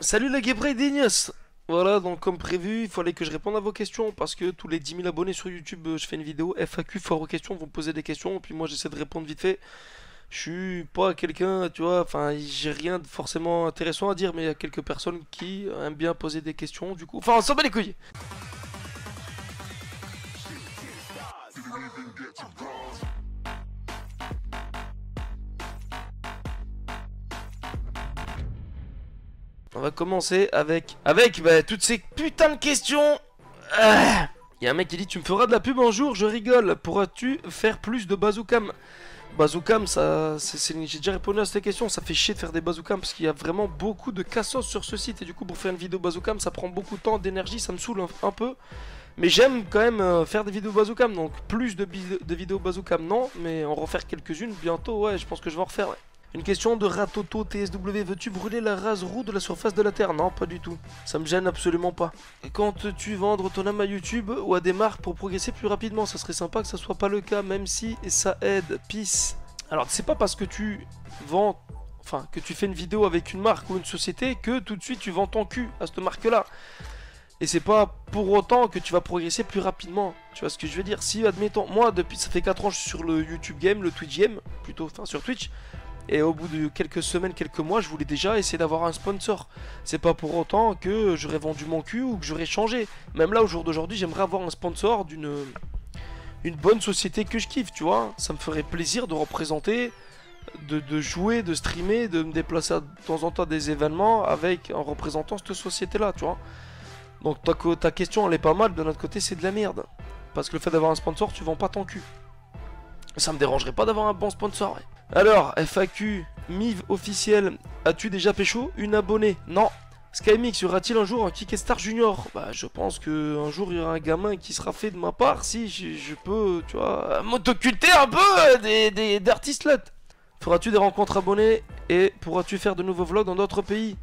Salut les Gebraidinias. Voilà, donc comme prévu, il fallait que je réponde à vos questions parce que tous les 10 000 abonnés sur YouTube, je fais une vidéo FAQ, foire aux questions, vous me posez des questions, puis moi j'essaie de répondre vite fait. Je suis pas quelqu'un, tu vois, enfin j'ai rien de forcément intéressant à dire, mais il y a quelques personnes qui aiment bien poser des questions, du coup, enfin on s'en bat les couilles. On va commencer avec bah, toutes ces putains de questions. Il y a un mec qui dit tu me feras de la pub un jour, je rigole. Pourras-tu faire plus de bazookam? Bazookam, ça, j'ai déjà répondu à cette question. Ça fait chier de faire des bazookam parce qu'il y a vraiment beaucoup de cassos sur ce site et du coup pour faire une vidéo bazookam, ça prend beaucoup de temps, d'énergie, ça me saoule un peu. Mais j'aime quand même faire des vidéos bazookam, donc plus de vidéos bazookam non, mais en refaire quelques-unes bientôt. Ouais, je pense que je vais en refaire. Ouais. Une question de Ratoto TSW. Veux-tu brûler la rase roue de la surface de la Terre? Non, pas du tout. Ça me gêne absolument pas. Et comptes-tu vendre ton âme à YouTube ou à des marques pour progresser plus rapidement? Ça serait sympa que ça soit pas le cas, même si ça aide. Peace. Alors, c'est pas parce que tu vends, enfin, que tu fais une vidéo avec une marque ou une société que tout de suite tu vends ton cul à cette marque-là. Et c'est pas pour autant que tu vas progresser plus rapidement. Tu vois ce que je veux dire? Si, admettons, moi, depuis ça fait 4 ans, je suis sur le YouTube Game, le Twitch Game, plutôt, enfin, sur Twitch. Et au bout de quelques semaines, quelques mois, je voulais déjà essayer d'avoir un sponsor. C'est pas pour autant que j'aurais vendu mon cul ou que j'aurais changé. Même là, au jour d'aujourd'hui, j'aimerais avoir un sponsor d'une une bonne société que je kiffe, tu vois. Ça me ferait plaisir de représenter, de jouer, de streamer, de me déplacer de temps en temps à des événements avec en représentant cette société-là, tu vois. Donc ta question, elle est pas mal. De notre côté, c'est de la merde. Parce que le fait d'avoir un sponsor, tu vends pas ton cul. Ça me dérangerait pas d'avoir un bon sponsor, ouais. Alors, FAQ, MIV officiel, as-tu déjà pécho une abonnée? Non. Skymix, y aura-t-il un jour un Kickstar Junior? Bah, je pense qu'un jour il y aura un gamin qui sera fait de ma part si je peux, tu vois, m'autoculter un peu d'artistes là. Feras-tu des rencontres abonnés et pourras-tu faire de nouveaux vlogs dans d'autres pays?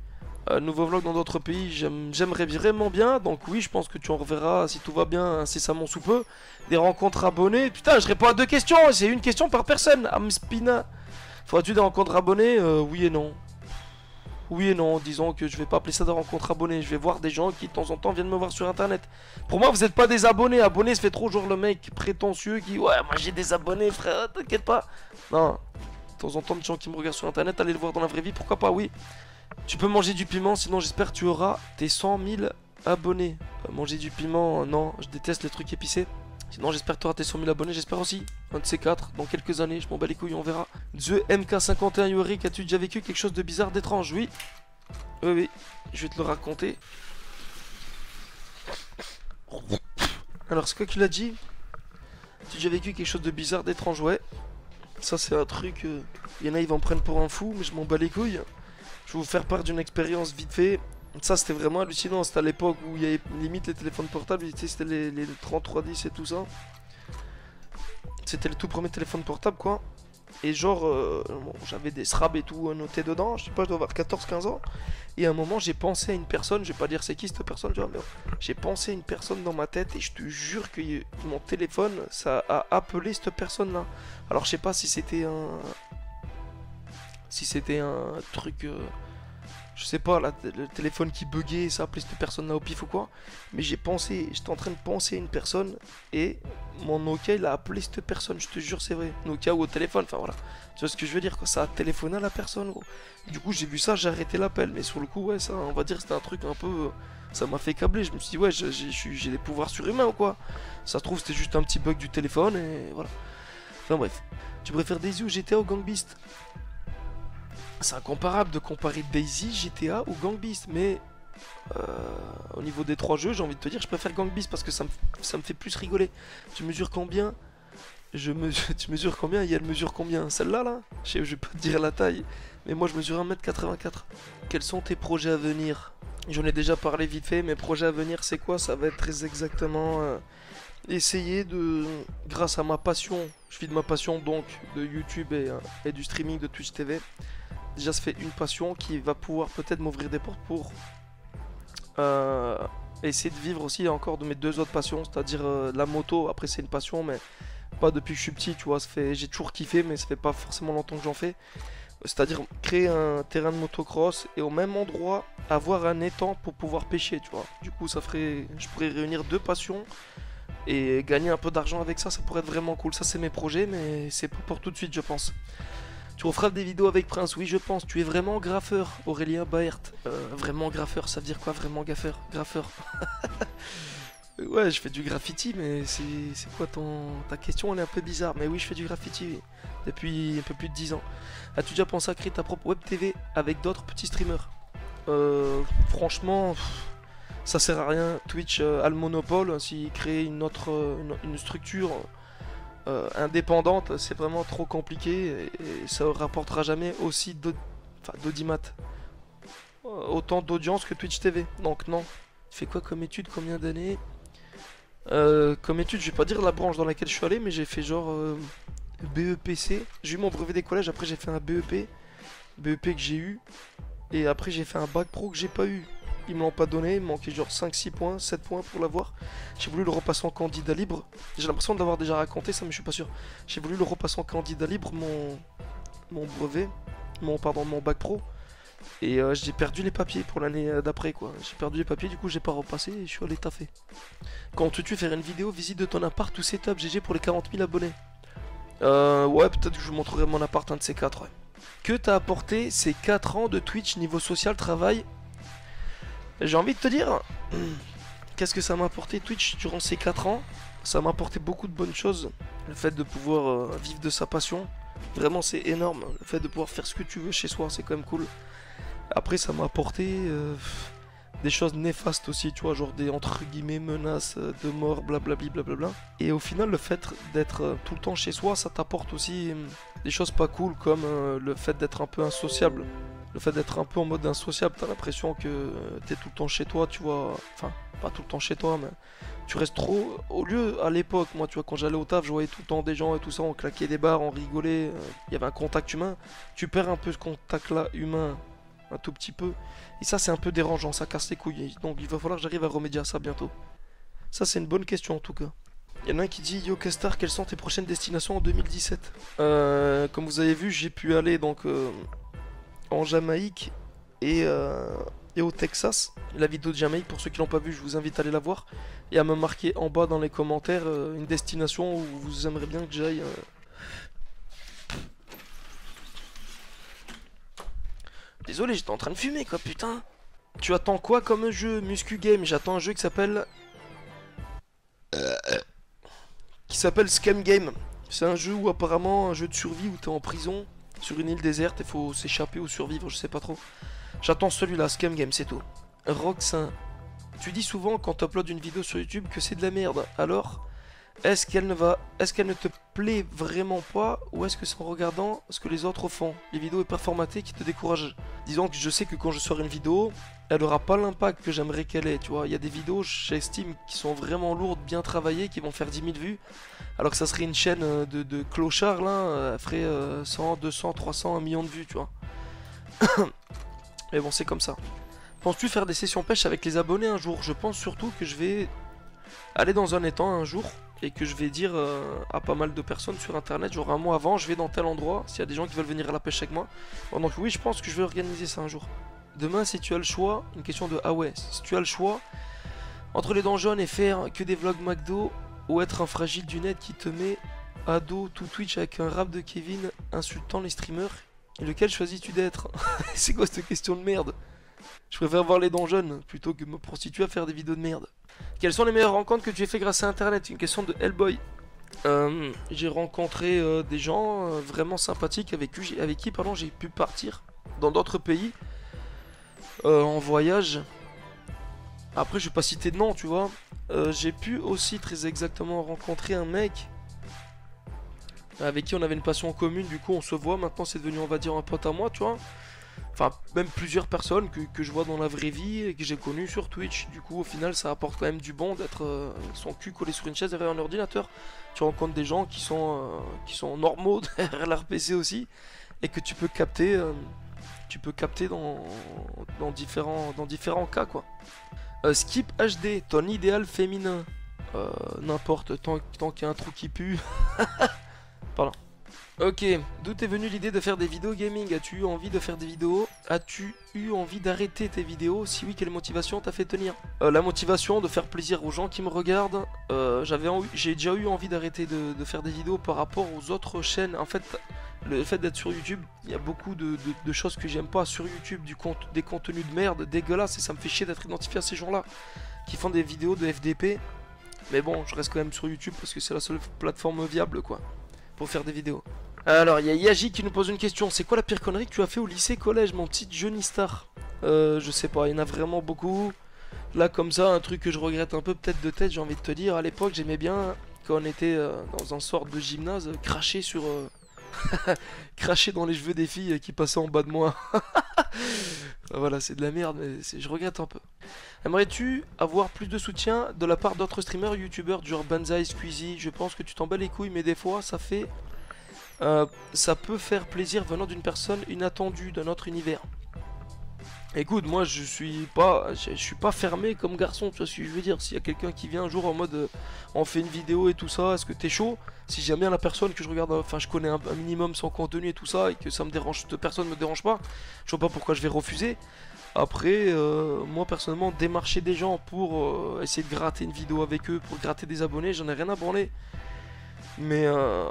Nouveau vlog dans d'autres pays, j'aimerais vraiment bien. Donc oui, je pense que tu en reverras si tout va bien incessamment sous peu. Des rencontres abonnées. Putain, je réponds à 2 questions. C'est une question par personne. Amspina. Feras-tu des rencontres abonnées? Oui et non. Oui et non. Disons que je vais pas appeler ça des rencontres abonnées. Je vais voir des gens qui de temps en temps viennent me voir sur internet. Pour moi, vous n'êtes pas des abonnés. Abonnés, ça fait trop genre le mec prétentieux qui... Ouais, moi j'ai des abonnés, frère. T'inquiète pas. Non. De temps en temps, des gens qui me regardent sur internet, allez le voir dans la vraie vie. Pourquoi pas? Oui. Tu peux manger du piment, sinon j'espère que tu auras tes 100 000 abonnés. Manger du piment, non, je déteste les trucs épicés. Sinon j'espère que tu auras tes 100 000 abonnés, j'espère aussi. Un de ces 4, dans quelques années, je m'en bats les couilles, on verra. The MK51 Yorick, as-tu déjà vécu quelque chose de bizarre, d'étrange? Oui. Oui, je vais te le raconter. Alors c'est quoi que tu l'as dit? Tu as déjà vécu quelque chose de bizarre, d'étrange? Ouais. Ça c'est un truc, il y en a ils vont me prendre pour un fou, mais je m'en bats les couilles. Je vais vous faire part d'une expérience vite fait. Ça c'était vraiment hallucinant, c'était à l'époque où il y avait limite les téléphones portables, c'était les 3310 et tout ça. C'était le tout premier téléphone portable quoi. Et genre, bon, j'avais des SRAB et tout noté dedans, je sais pas, je dois avoir 14-15 ans. Et à un moment j'ai pensé à une personne, je vais pas dire c'est qui cette personne, tu vois, mais j'ai pensé à une personne dans ma tête et je te jure que mon téléphone, ça a appelé cette personne là. Alors je sais pas si c'était un... Si c'était un truc... je sais pas, là, le téléphone qui buguait, ça appelait cette personne-là au pif ou quoi. Mais j'ai pensé, j'étais en train de penser à une personne et mon Nokia il a appelé cette personne, je te jure c'est vrai. Nokia ou au téléphone, enfin voilà. Tu vois ce que je veux dire quoi, ça a téléphoné à la personne gros. Du coup j'ai vu ça, j'ai arrêté l'appel. Mais sur le coup ouais ça, on va dire c'était un truc un peu... ça m'a fait câbler, je me suis dit ouais j'ai des pouvoirs surhumains ou quoi. Ça se trouve c'était juste un petit bug du téléphone et voilà. Enfin bref. Tu préfères Daisy ou GTA ou Gang Beast? C'est incomparable de comparer Daisy, GTA ou Gang Beast, mais au niveau des 3 jeux, j'ai envie de te dire, je préfère Gang Beast parce que ça me fait plus rigoler. Tu mesures combien? Tu mesures combien? Et elle mesure combien? Celle-là, là, je vais pas te dire la taille, mais moi je mesure 1m84. Quels sont tes projets à venir? J'en ai déjà parlé vite fait, mes projets à venir, c'est quoi? Ça va être très exactement essayer de, grâce à ma passion, je vis de ma passion donc de YouTube et du streaming de Twitch TV. Déjà ça fait une passion qui va pouvoir peut-être m'ouvrir des portes pour essayer de vivre aussi encore de mes 2 autres passions, c'est-à-dire la moto. Après c'est une passion mais pas depuis que je suis petit, tu vois, j'ai toujours kiffé mais ça fait pas forcément longtemps que j'en fais. C'est-à-dire créer un terrain de motocross et au même endroit avoir un étang pour pouvoir pêcher, tu vois. Du coup, ça ferait, je pourrais réunir deux passions et gagner un peu d'argent avec ça, ça pourrait être vraiment cool. Ça, c'est mes projets, mais c'est pas pour tout de suite, je pense. Tu referas des vidéos avec Prince, oui, je pense. Tu es vraiment graffeur, Aurélien Baert. Vraiment graffeur, ça veut dire quoi, vraiment gaffeur, graffeur? Ouais, je fais du graffiti, mais c'est quoi ta question? Elle est un peu bizarre. Mais oui, je fais du graffiti oui, depuis un peu plus de 10 ans. As-tu déjà pensé à créer ta propre web TV avec d'autres petits streamers? Franchement, ça sert à rien. Twitch a le monopole. S'il crée une autre une structure indépendante, c'est vraiment trop compliqué et ça rapportera jamais aussi d'audimat. Autant d'audience que Twitch TV. Donc non. Tu fais quoi comme étude? Combien d'années? Comme étude, je vais pas dire la branche dans laquelle je suis allé, mais j'ai fait genre BEPC. J'ai eu mon brevet des collèges, après j'ai fait un BEP. BEP que j'ai eu. Et après j'ai fait un bac pro que j'ai pas eu. Ils me l'ont pas donné, il me manquait genre 5-6 points, 7 points pour l'avoir. J'ai voulu le repasser en candidat libre. J'ai l'impression de l'avoir déjà raconté ça, mais je suis pas sûr. J'ai voulu le repasser en candidat libre, mon brevet. Mon bac pro. Et j'ai perdu les papiers pour l'année d'après quoi. J'ai perdu les papiers, du coup j'ai pas repassé et je suis allé taffer. Quand tu tues faire une vidéo, visite de ton appart ou setup GG pour les 40 000 abonnés. Ouais, peut-être que je vous montrerai mon appart, un de ces quatre, ouais. Que t'as apporté ces 4 ans de Twitch niveau social, travail? J'ai envie de te dire, qu'est-ce que ça m'a apporté Twitch durant ces 4 ans? Ça m'a apporté beaucoup de bonnes choses. Le fait de pouvoir vivre de sa passion, vraiment c'est énorme. Le fait de pouvoir faire ce que tu veux chez soi, c'est quand même cool. Après ça m'a apporté des choses néfastes aussi, tu vois, genre des entre guillemets menaces de mort, blablabli blablabla. Et au final le fait d'être tout le temps chez soi, ça t'apporte aussi des choses pas cool comme le fait d'être un peu insociable. Le fait d'être un peu en mode insociable, t'as l'impression que t'es tout le temps chez toi, tu vois. Enfin, pas tout le temps chez toi, mais tu restes trop. Au lieu, à l'époque, moi, tu vois, quand j'allais au taf, je voyais tout le temps des gens et tout ça, on claquait des barres, on rigolait, il y avait un contact humain. Tu perds un peu ce contact-là humain, un tout petit peu. Et ça, c'est un peu dérangeant, ça casse les couilles. Donc, il va falloir que j'arrive à remédier à ça bientôt. Ça, c'est une bonne question en tout cas. Il y en a un qui dit Yo Kestar, quelles sont tes prochaines destinations en 2017? Comme vous avez vu, j'ai pu aller donc. En Jamaïque et au Texas. La vidéo de Jamaïque, pour ceux qui l'ont pas vu, je vous invite à aller la voir et à me marquer en bas dans les commentaires une destination où vous aimeriez bien que j'aille. Désolé, j'étais en train de fumer quoi, putain. Tu attends quoi comme jeu? Muscu Game, j'attends un jeu qui s'appelle Scam Game. C'est un jeu où apparemment un jeu de survie où t'es en prison sur une île déserte, il faut s'échapper ou survivre, je sais pas trop. J'attends celui-là, Scam Game, c'est tout. Roxin, tu dis souvent quand tu uploads une vidéo sur YouTube que c'est de la merde. Alors, est-ce qu'elle ne te plaît vraiment pas ou est-ce que c'est en regardant ce que les autres font, les vidéos hyper formatées qui te découragent? Disons que je sais que quand je sors une vidéo, elle aura pas l'impact que j'aimerais qu'elle ait, tu vois. Il y a des vidéos, j'estime, qui sont vraiment lourdes, bien travaillées, qui vont faire 10 000 vues. Alors que ça serait une chaîne de clochards là, elle ferait 100, 200, 300, 1 million de vues, tu vois. Mais bon, c'est comme ça. Penses-tu faire des sessions pêche avec les abonnés un jour? Je pense surtout que je vais aller dans un étang un jour et que je vais dire à pas mal de personnes sur internet, genre un mois avant, je vais dans tel endroit, s'il y a des gens qui veulent venir à la pêche avec moi. Bon, donc oui, je pense que je vais organiser ça un jour. Demain, si tu as le choix, une question de ah ouais, si tu as le choix entre les dents jaunes et faire que des vlogs McDo ou être un fragile du net qui te met à dos tout Twitch avec un rap de Kevin insultant les streamers, et lequel choisis-tu d'être? C'est quoi cette question de merde? Je préfère voir les dents jaunes plutôt que me prostituer à faire des vidéos de merde. Quelles sont les meilleures rencontres que tu as fait grâce à internet? Une question de Hellboy. J'ai rencontré des gens vraiment sympathiques avec qui j'ai pu partir dans d'autres pays en voyage. Après je vais pas citer de nom, tu vois. J'ai pu aussi très exactement rencontrer un mec avec qui on avait une passion commune, du coup on se voit, maintenant c'est devenu on va dire un pote à moi, tu vois. Enfin même plusieurs personnes que je vois dans la vraie vie et que j'ai connues sur Twitch. Du coup au final ça apporte quand même du bon d'être son cul collé sur une chaise derrière un ordinateur. Tu rencontres des gens qui sont normaux derrière leur PC aussi et que tu peux capter dans différents cas quoi. Skip HD, ton idéal féminin. N'importe, tant qu'il y a un trou qui pue. Pardon. Ok, d'où t'es venue l'idée de faire des vidéos gaming? As-tu eu envie de faire des vidéos? As-tu eu envie d'arrêter tes vidéos? Si oui, quelle motivation t'a fait tenir? La motivation de faire plaisir aux gens qui me regardent. J'ai déjà eu envie d'arrêter de faire des vidéos par rapport aux autres chaînes. En fait, le fait d'être sur YouTube, il y a beaucoup de choses que j'aime pas sur YouTube, des contenus de merde, dégueulasses, et ça me fait chier d'être identifié à ces gens-là qui font des vidéos de FDP. Mais bon, je reste quand même sur YouTube parce que c'est la seule plateforme viable, quoi, pour faire des vidéos. Alors, il y a Yaji qui nous pose une question. C'est quoi la pire connerie que tu as fait au lycée, collège, mon petit Johnny Star? Je sais pas, il y en a vraiment beaucoup. Là, comme ça, un truc que je regrette un peu, peut-être de tête, j'ai envie de te dire. À l'époque, j'aimais bien, quand on était dans un sort de gymnase, cracher sur... cracher dans les cheveux des filles qui passaient en bas de moi. Voilà, c'est de la merde, mais je regrette un peu. Aimerais-tu avoir plus de soutien de la part d'autres streamers, youtubeurs, genre Banzai, Squeezie? Je pense que tu t'en bats les couilles, mais des fois, ça peut faire plaisir venant d'une personne inattendue d'un autre univers. Écoute, moi je suis pas fermé comme garçon, tu vois ce que je veux dire. S'il y a quelqu'un qui vient un jour en mode on fait une vidéo et tout ça, est-ce que t'es chaud? Si j'aime bien la personne que je regarde, enfin je connais un minimum son contenu et tout ça, et que ça me dérange, personne me dérange pas, je vois pas pourquoi je vais refuser. Après, moi personnellement, démarcher des gens pour essayer de gratter une vidéo avec eux, pour gratter des abonnés, j'en ai rien à branler. Mais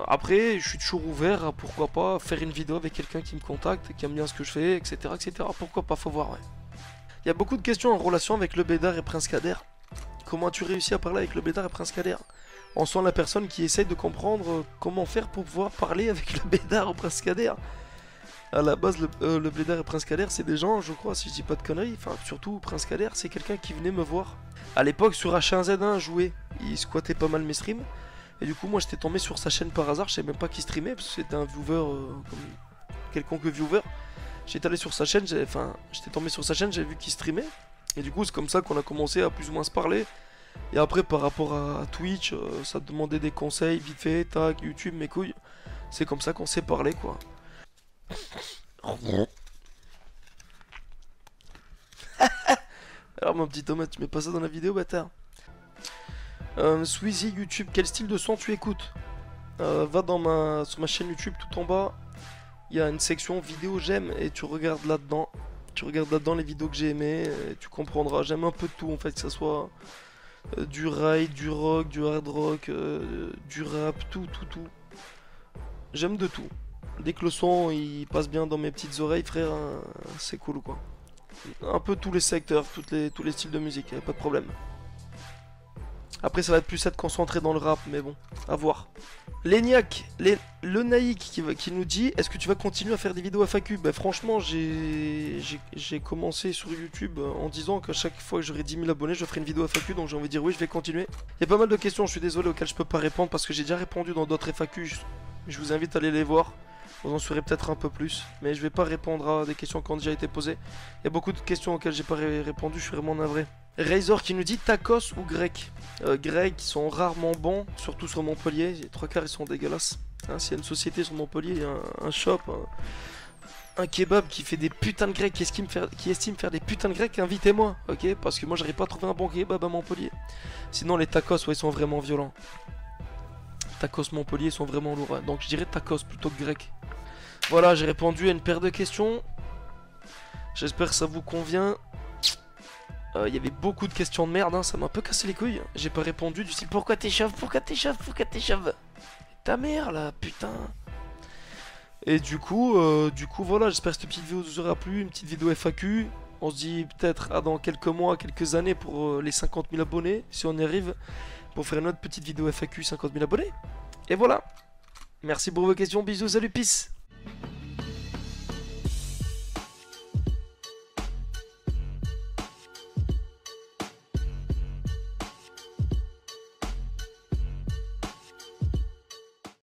après, je suis toujours ouvert à pourquoi pas faire une vidéo avec quelqu'un qui me contacte, qui aime bien ce que je fais, etc. etc. Pourquoi pas, faut voir, ouais. Il y a beaucoup de questions en relation avec le Bédard et Prince Kader. Comment as-tu réussi à parler avec le Bédard et Prince Kader? On sent la personne qui essaye de comprendre comment faire pour pouvoir parler avec le Bédard ou Prince Kader. À la base, le Bédard et Prince Kader, c'est des gens, je crois, si je dis pas de conneries, enfin surtout Prince Kader, c'est quelqu'un qui venait me voir. À l'époque, sur H1Z1, jouer, il squattait pas mal mes streams. Et du coup, moi j'étais tombé sur sa chaîne par hasard, je savais même pas qui streamait, parce que c'était un viewer, comme quelconque viewer. J'étais allé sur sa chaîne, j'étais tombé sur sa chaîne, j'avais vu qu'il streamait. Et du coup, c'est comme ça qu'on a commencé à plus ou moins se parler. Et après, par rapport à Twitch, ça demandait des conseils, vite fait, tac, YouTube, mes couilles. C'est comme ça qu'on s'est parlé, quoi. Alors, mon petit Thomas, tu mets pas ça dans la vidéo, bâtard? Squeezie YouTube, quel style de son tu écoutes? Va sur ma chaîne YouTube tout en bas, il y a une section vidéo j'aime et tu regardes là-dedans. Tu regardes là-dedans les vidéos que j'ai aimées et tu comprendras. J'aime un peu de tout en fait, que ça soit du raid, du rock, du hard rock, du rap, tout. J'aime de tout. Dès que le son il passe bien dans mes petites oreilles, frère, c'est cool quoi. Un peu tous les secteurs, tous les styles de musique, pas de problème. Après ça va être plus être concentré dans le rap, mais bon, à voir. Léniac, le Naïk qui nous dit, est-ce que tu vas continuer à faire des vidéos FAQ? Bah franchement, j'ai commencé sur YouTube en disant qu'à chaque fois que j'aurai 10 000 abonnés, je ferai une vidéo FAQ, donc j'ai envie de dire oui, je vais continuer. Il y a pas mal de questions, je suis désolé, auxquelles je peux pas répondre parce que j'ai déjà répondu dans d'autres FAQ. Je vous invite à aller les voir. Vous en saurez peut-être un peu plus, mais je vais pas répondre à des questions qui ont déjà été posées. Il y a beaucoup de questions auxquelles j'ai pas répondu, je suis vraiment navré. Razor qui nous dit tacos ou grec. Grec, ils sont rarement bons, surtout sur Montpellier. Les 3/4 ils sont dégueulasses. Hein, s'il y a une société sur Montpellier, un shop, un kebab qui fait des putains de grecs, qui estime faire des putains de grecs, invitez-moi, ok? Parce que moi j'arrive pas à trouver un bon kebab à Montpellier. Sinon les tacos, ouais, ils sont vraiment violents. Tacos Montpellier sont vraiment lourds, hein. Donc je dirais tacos plutôt que grec. Voilà, j'ai répondu à une paire de questions. J'espère que ça vous convient. Il y avait beaucoup de questions de merde, hein, ça m'a un peu cassé les couilles. J'ai pas répondu du style pourquoi t'es chauve, pourquoi t'es chauve, pourquoi t'es chauve. Ta mère là, putain. Et du coup voilà, j'espère que cette petite vidéo vous aura plu, une petite vidéo FAQ. On se dit peut-être dans quelques mois, quelques années pour les 50 000 abonnés, si on y arrive, pour faire une autre petite vidéo FAQ 50 000 abonnés. Et voilà. Merci pour vos questions, bisous, salut, peace.